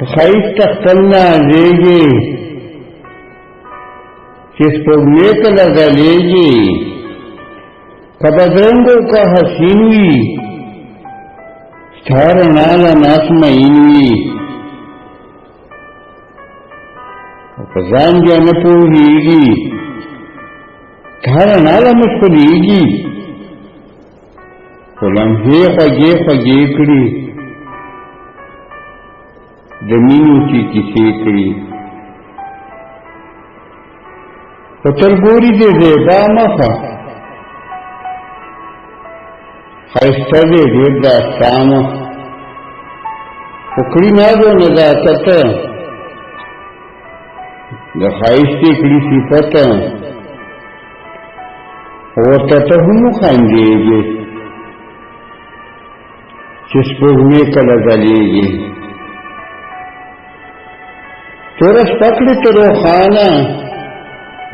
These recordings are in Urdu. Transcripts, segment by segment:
ښایست خپل نازېږي چې سپوږمۍ کله ځلېږي که بدرنګ او که حسین وي ستا رڼا له ناس مین وي او په ځان بیا نه پوهېږي ستا رڼا له مشغولېږي خو لمحې خوږې خوږې کړي د مینو چې کیسې کړي خو تل ګوري دې زیبا مخه ښایسته دې ډېر داستانه خو کړي ناز او نزاکت د ښایست یې کړي صفت ورته ته هم وخندېږې چې سپوږمۍ کله ځلېږي توره شپه کړې ته روښانه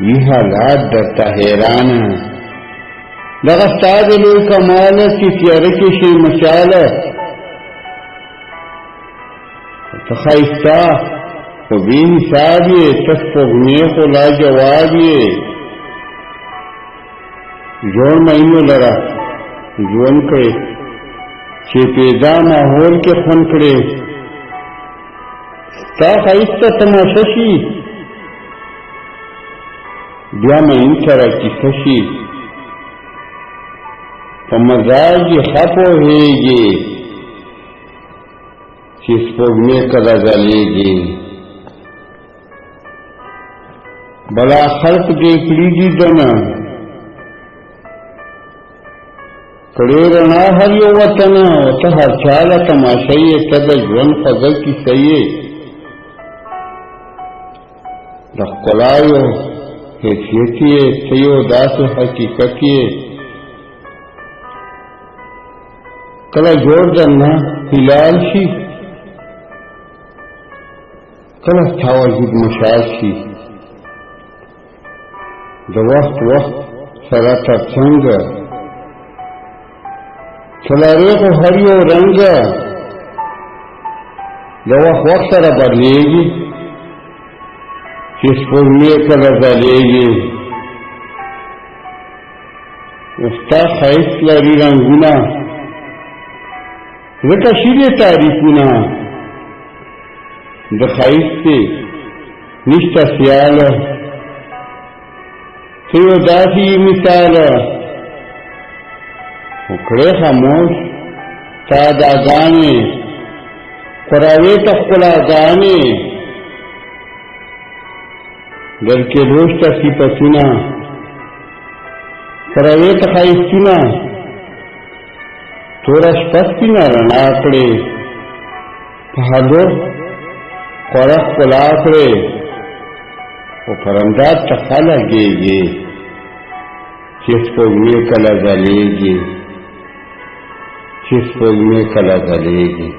وي حالات درته حیرانه دغه ستا د لوی کماله چې تیاره کې شي مشاله ته ښایسته خو بې حساب یې ته سپوږمۍ خو لاجواب یې جوړ مینو لره ژوند کړې چې پیدا ماحول کې خوند کړې ستا ښایست ته تماشه شي بیا مین سره کیسه شي په مزاج یې ښه پوهېږي چې سپوږمۍ کله ځلېږي بلا خلق دې کړي دي دنه کړې رڼا هر یو وطن او ته هر چا له تماشه یې ته د ژوند خوږه کیسه یې د ښکلا یو حیثیت یې ته یو داسې حقیقت یې کله جوړ درنه هلال شي کله ستا وجود مشال شي د وخت سره ترڅنګ څلارې خو هر یو رنګ د وخت سره بدلېږي چې سپوږمۍ کله ځلېږي ستا ښایست لري رنګونه ځکه شي تعریفونه د ښایست نشته سیاله ته یو داسې مثاله وکړې خاموش تا داګانې خوراوې ته ښکلاګانې درکې روشته صفتونه خوراوې ته ښایستونه توره شپه سپینه رڼا کړې په هډو خوره ښکلا کړې خو پرمداد ته ښه لګېږي چې سپوږمۍ کله ځلېږي چې سپوږمۍ کله ځلېږي